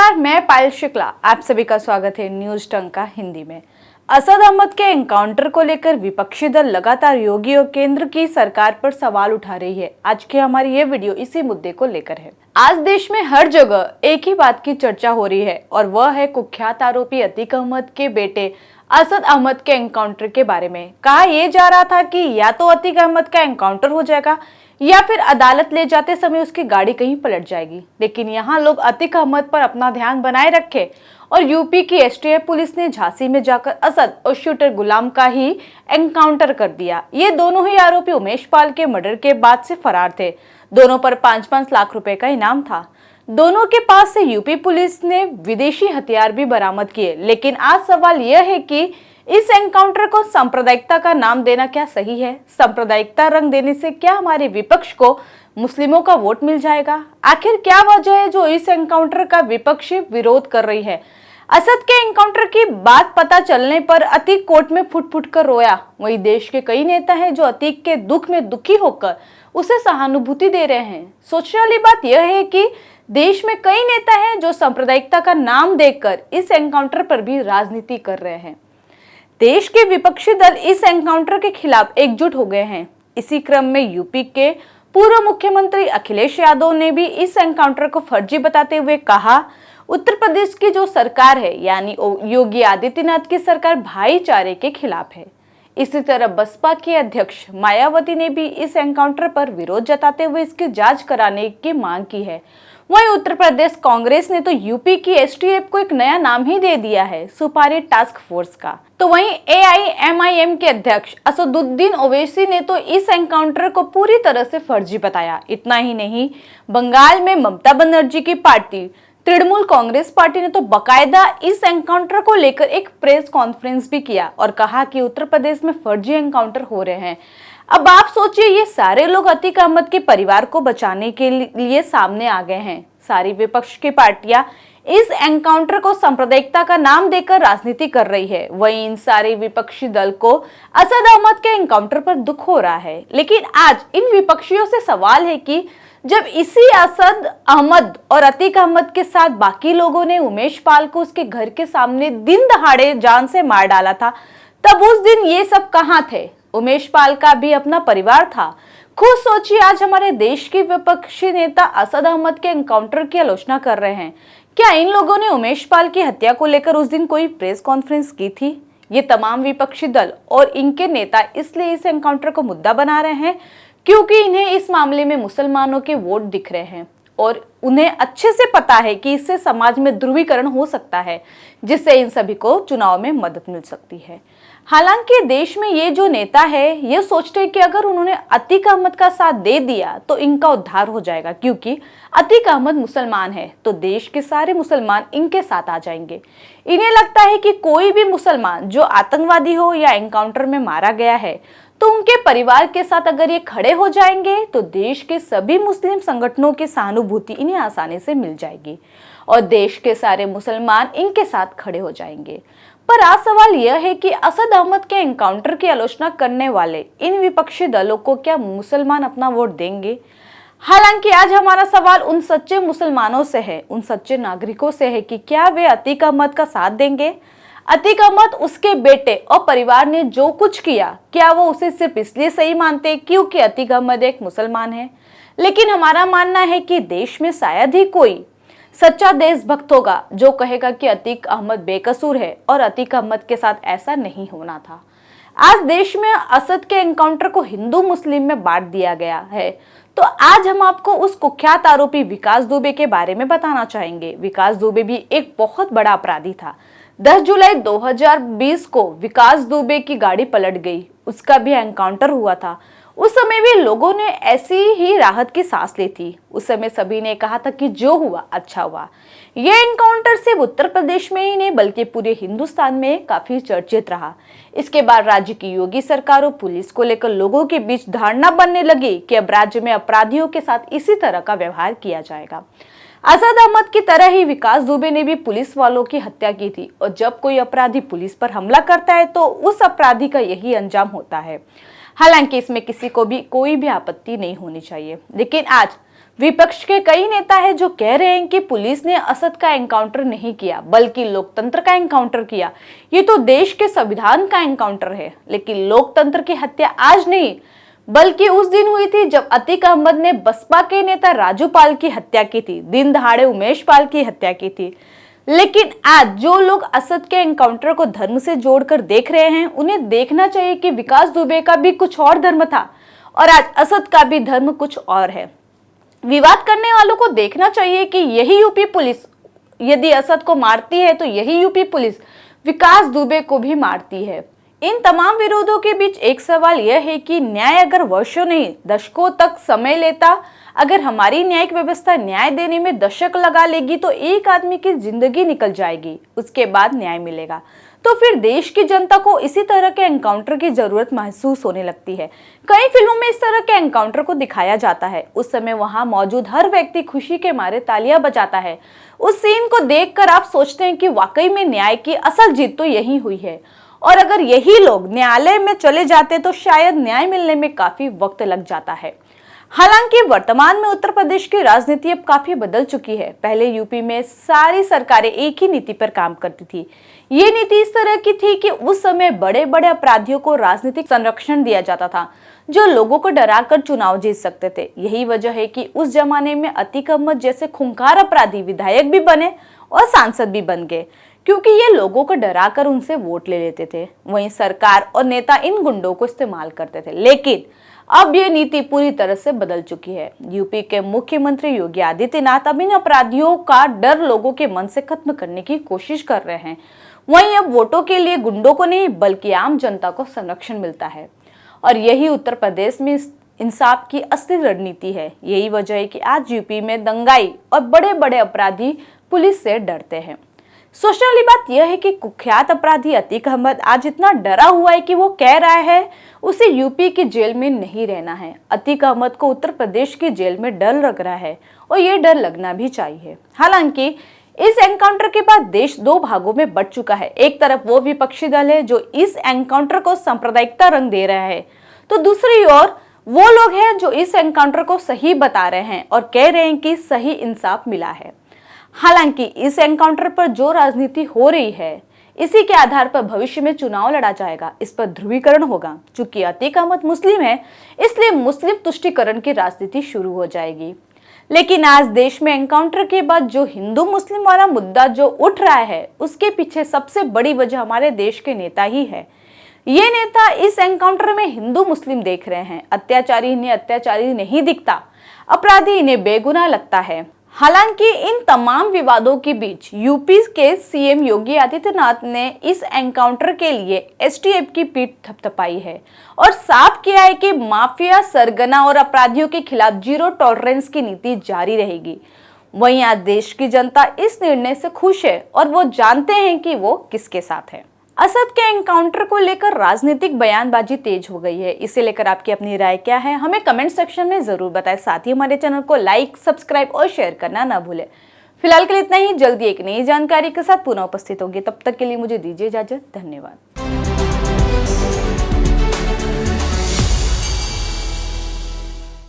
नमस्कार, मैं पायल शुक्ला। आप सभी का स्वागत है न्यूज टंका हिंदी में। असद अहमद के एनकाउंटर को लेकर विपक्षी दल लगातार योगी और केंद्र की सरकार पर सवाल उठा रही है। आज की हमारी ये वीडियो इसी मुद्दे को लेकर है। आज देश में हर जगह एक ही बात की चर्चा हो रही है और वह है कुख्यात आरोपी अतीक अहमद के बेटे असद अहमद के एनकाउंटर के बारे में। कहा यह जा रहा था कि या तो अतीक अहमद का एनकाउंटर हो जाएगा या फिर अदालत ले जाते समय उसकी गाड़ी कहीं पलट जाएगी। लेकिन यहाँ लोग अतीक अहमद पर अपना ध्यान बनाए रखे और यूपी की एसटीएफ पुलिस ने झांसी में जाकर असद और शूटर गुलाम का ही एनकाउंटर कर दिया। ये दोनों ही आरोपी उमेश पाल के मर्डर के बाद से फरार थे। दोनों पर 5-5 लाख रुपए का इनाम था। दोनों के पास से यूपी पुलिस ने विदेशी हथियार भी बरामद किए। लेकिन आज सवाल यह है कि इस एनकाउंटर को सांप्रदायिकता का नाम देना क्या सही है? सांप्रदायिकता रंग देने से क्या हमारे विपक्ष को मुस्लिमों का वोट मिल जाएगा? आखिर क्या वजह है जो इस एनकाउंटर का विपक्षी विरोध कर रही है? असद के एनकाउंटर की बात पता चलने पर अतीक कोर्ट में फुट फुट कर रोया। वही देश के कई नेता हैं जो अतीक के दुख में दुखी होकर उसे सहानुभूति दे रहे हैं। सोचने वाली बात यह है कि देश में कई नेता हैं जो सांप्रदायिकता का नाम देकर इस एनकाउंटर पर भी राजनीति कर रहे हैं। देश के विपक्षी दल इस एनकाउंटर के खिलाफ एकजुट हो गए हैं। इसी क्रम में यूपी के पूर्व मुख्यमंत्री अखिलेश यादव ने भी इस एनकाउंटर को फर्जी बताते हुए कहा, उत्तर प्रदेश की जो सरकार है यानी योगी आदित्यनाथ की सरकार भाईचारे के खिलाफ है। इसी तरह बसपा के अध्यक्ष मायावती ने भी इस एनकाउंटर पर विरोध जताते हुए इसकी जांच कराने की मांग की है। वहीं उत्तर प्रदेश कांग्रेस ने तो यूपी की एसटीएफ को एक नया नाम ही दे दिया है, सुपारी टास्क फोर्स का। तो वहीं एआईएमआईएम के अध्यक्ष असदुद्दीन ओवैसी ने तो इस एनकाउंटर को पूरी तरह से फर्जी बताया। इतना ही नहीं, बंगाल में ममता बनर्जी की पार्टी तृणमूल कांग्रेस पार्टी ने तो बकायदा इस एनकाउंटर को लेकर एक प्रेस कॉन्फ्रेंस भी किया और कहा कि उत्तर प्रदेश में फर्जी एनकाउंटर हो रहे हैं। अब आप सोचिए, ये सारे लोग अतीक अहमद के परिवार को बचाने के लिए सामने आ गए हैं। सारी विपक्ष की पार्टियां इस एनकाउंटर को सांप्रदायिकता का नाम देकर राजनीति कर रही है। वहीं इन सारे विपक्षी दल को असद अहमद के एनकाउंटर पर दुख हो रहा है। लेकिन आज इन विपक्षियों से सवाल है कि जब इसी असद अहमद और अतीक अहमद के साथ बाकी लोगों ने उमेश पाल को उसके घर के सामने दिन दहाड़े जान से मार डाला था, तब उस दिन ये सब कहां थे? उमेश पाल का भी अपना परिवार था। खुद सोचिए, आज हमारे देश के विपक्षी नेता असद अहमद के एनकाउंटर की आलोचना कर रहे हैं। क्या इन लोगों ने उमेश पाल की हत्या को लेकर उस दिन कोई प्रेस कॉन्फ्रेंस की थी? ये तमाम विपक्षी दल और इनके नेता इसलिए इस एनकाउंटर को मुद्दा बना रहे हैं क्योंकि इन्हें इस मामले में मुसलमानों के वोट दिख रहे हैं और उन्हें अच्छे से पता है कि इससे समाज में ध्रुवीकरण हो सकता है, जिससे इन सभी को चुनाव में मदद मिल सकती है। हालांकि देश में ये जो नेता है ये सोचते हैं कि अगर उन्होंने अतीक अहमद का साथ दे दिया तो इनका उद्धार हो जाएगा, क्योंकि अतीक अहमद मुसलमान है तो देश के सारे मुसलमान इनके साथ आ जाएंगे। इन्हें लगता है कि कोई भी मुसलमान जो आतंकवादी हो या एनकाउंटर में मारा गया है तो उनके परिवार के साथ अगर ये खड़े हो जाएंगे तो देश के सभी मुस्लिम संगठनों की सहानुभूति इन्हें आसानी से मिल जाएगी और देश के सारे मुसलमान इनके साथ खड़े हो जाएंगे। पर आज सवाल यह है कि असद अहमद के एनकाउंटर की आलोचना करने वाले इन विपक्षी दलों को क्या मुसलमान अपना वोट देंगे? हालांकि आज हमारा सवाल उन सच्चे मुसलमानों से है, उन सच्चे नागरिकों से है कि क्या वे अतीक अहमद का साथ देंगे? अतीक अहमद, उसके बेटे और परिवार ने जो कुछ किया, क्या वो उसे सिर्फ इसलिए सही मानते क्योंकि अतीक अहमद एक मुसलमान है? लेकिन हमारा मानना है कि देश में शायद ही कोई सच्चा देशभक्त होगा जो कहेगा कि अतीक अहमद बेकसूर है और अतीक अहमद के साथ ऐसा नहीं होना था। आज देश में असद के एनकाउंटर को हिंदू मुस्लिम में बांट दिया गया है। तो आज हम आपको उस कुख्यात आरोपी विकास दुबे के बारे में बताना चाहेंगे। विकास दुबे भी एक बहुत बड़ा अपराधी था। 10 जुलाई 2020 को विकास दुबे की गाड़ी पलट गई, उसका भी एनकाउंटर हुआ था। उस समय भी लोगों ने ऐसी ही राहत की सांस ली थी। उस समय सभी ने कहा था कि जो हुआ अच्छा हुआ। यह एनकाउंटर सिर्फ उत्तर प्रदेश में ही नहीं बल्कि पूरे हिंदुस्तान में काफी चर्चित रहा। इसके बाद राज्य की योगी सरकार और पुलिस को लेकर लोगों के बीच धारणा बनने लगी कि अब राज्य में अपराधियों के साथ इसी तरह का व्यवहार किया जाएगा। असद अहमद की तरह ही विकास दुबे ने भी पुलिस वालों की हत्या की थी और जब कोई अपराधी पुलिस पर हमला करता है तो उस अपराधी का यही अंजाम होता है। हालांकि इसमें किसी को भी कोई भी आपत्ति नहीं होनी चाहिए। लेकिन आज विपक्ष के कई नेता हैं जो कह रहे हैं कि पुलिस ने असद का एनकाउंटर नहीं किया बल्कि लोकतंत्र का एनकाउंटर किया। ये तो देश के संविधान का एनकाउंटर है। लेकिन लोकतंत्र की हत्या आज नहीं बल्कि उस दिन हुई थी जब अतीक अहमद ने बसपा के नेता राजू पाल की हत्या की थी, दिन दहाड़े उमेश पाल की हत्या की थी। लेकिन आज जो लोग असद के एनकाउंटर को धर्म से जोड़कर देख रहे हैं, उन्हें देखना चाहिए कि विकास दुबे का भी कुछ और धर्म था और आज असद का भी धर्म कुछ और है। विवाद करने वालों को देखना चाहिए कि यही यूपी पुलिस यदि असद को मारती है तो यही यूपी पुलिस विकास दुबे को भी मारती है। इन तमाम विरोधों के बीच एक सवाल यह है कि न्याय अगर वर्षों नहीं दशकों तक समय लेता, अगर हमारी न्यायिक व्यवस्था न्याय देने में दशक लगा लेगी तो एक आदमी की जिंदगी निकल जाएगी, उसके बाद न्याय मिलेगा। तो फिर देश की जनता को इसी तरह के एनकाउंटर की जरूरत महसूस होने लगती है। कई फिल्मों में इस तरह के एनकाउंटर को दिखाया जाता है। उस समय वहां मौजूद हर व्यक्ति खुशी के मारे तालियां बजाता है। उस सीन को देखकर आप सोचते हैं कि वाकई में न्याय की असल जीत तो यही हुई है और अगर यही लोग न्यायालय में चले जाते तो शायद न्याय मिलने में काफी वक्त लग जाता है। हालांकि वर्तमान में उत्तर प्रदेश की राजनीति अब काफी बदल चुकी है। पहले यूपी में सारी सरकारें एक ही नीति पर काम करती थी। ये नीति इस तरह की थी कि उस समय बड़े बड़े अपराधियों को राजनीतिक संरक्षण दिया जाता था जो लोगों को डराकर चुनाव जीत सकते थे। यही वजह है कि उस जमाने में अतीक अहमद जैसे खूंखार अपराधी विधायक भी बने और सांसद भी बन गए, क्योंकि ये लोगों को डराकर उनसे वोट ले लेते थे। वहीं सरकार और नेता इन गुंडों को इस्तेमाल करते थे। लेकिन अब ये नीति पूरी तरह से बदल चुकी है। यूपी के मुख्यमंत्री योगी आदित्यनाथ अब इन अपराधियों का डर लोगों के मन से खत्म करने की कोशिश कर रहे हैं। वहीं अब वोटों के लिए गुंडों को नहीं बल्कि आम जनता को संरक्षण मिलता है और यही उत्तर प्रदेश में इंसाफ की असली रणनीति है। यही वजह है कि आज यूपी में दंगाई और बड़े बड़े अपराधी पुलिस से डरते हैं। सोचने वाली बात यह है कि कुख्यात अपराधी अतीक अहमद आज इतना डरा हुआ है कि वो कह रहा है उसे यूपी की जेल में नहीं रहना है। अतीक अहमद को उत्तर प्रदेश की जेल में डर लग रहा है और ये डर लगना भी चाहिए। हालांकि इस एनकाउंटर के बाद देश दो भागों में बंट चुका है। एक तरफ वो विपक्षी दल है जो इस एनकाउंटर को सांप्रदायिकता रंग दे रहा है, तो दूसरी ओर वो लोग हैं जो इस एनकाउंटर को सही बता रहे हैं और कह रहे हैं कि सही इंसाफ मिला है। हालांकि इस एनकाउंटर पर जो राजनीति हो रही है, इसी के आधार पर भविष्य में चुनाव लड़ा जाएगा। इस पर ध्रुवीकरण होगा। चूंकि अतीक अहमद मुस्लिम है, इसलिए मुस्लिम तुष्टीकरण की राजनीति शुरू हो जाएगी। लेकिन आज देश में एनकाउंटर के बाद जो हिंदू मुस्लिम वाला मुद्दा जो उठ रहा है, उसके पीछे सबसे बड़ी वजह हमारे देश के नेता ही है। ये नेता इस एनकाउंटर में हिंदू मुस्लिम देख रहे हैं। अत्याचारी इन्हें अत्याचारी नहीं दिखता, अपराधी इन्हें बेगुनाह लगता है। हालांकि इन तमाम विवादों के बीच यूपी के सीएम योगी आदित्यनाथ ने इस एनकाउंटर के लिए एसटीएफ की पीठ थपथपाई है और साफ किया है कि माफिया, सरगना और अपराधियों के खिलाफ जीरो टॉलरेंस की नीति जारी रहेगी। वहीं आज देश की जनता इस निर्णय से खुश है और वो जानते हैं कि वो किसके साथ है। असद के एनकाउंटर को लेकर राजनीतिक बयानबाजी तेज हो गई है। इसे लेकर आपकी अपनी राय क्या है, हमें कमेंट सेक्शन में जरूर बताएं। साथ ही हमारे चैनल को लाइक, सब्सक्राइब और शेयर करना ना भूलें। फिलहाल के लिए इतना ही। जल्दी एक नई जानकारी के साथ पुनः उपस्थित होंगे। तब तक के लिए मुझे दीजिए इजाजत। धन्यवाद।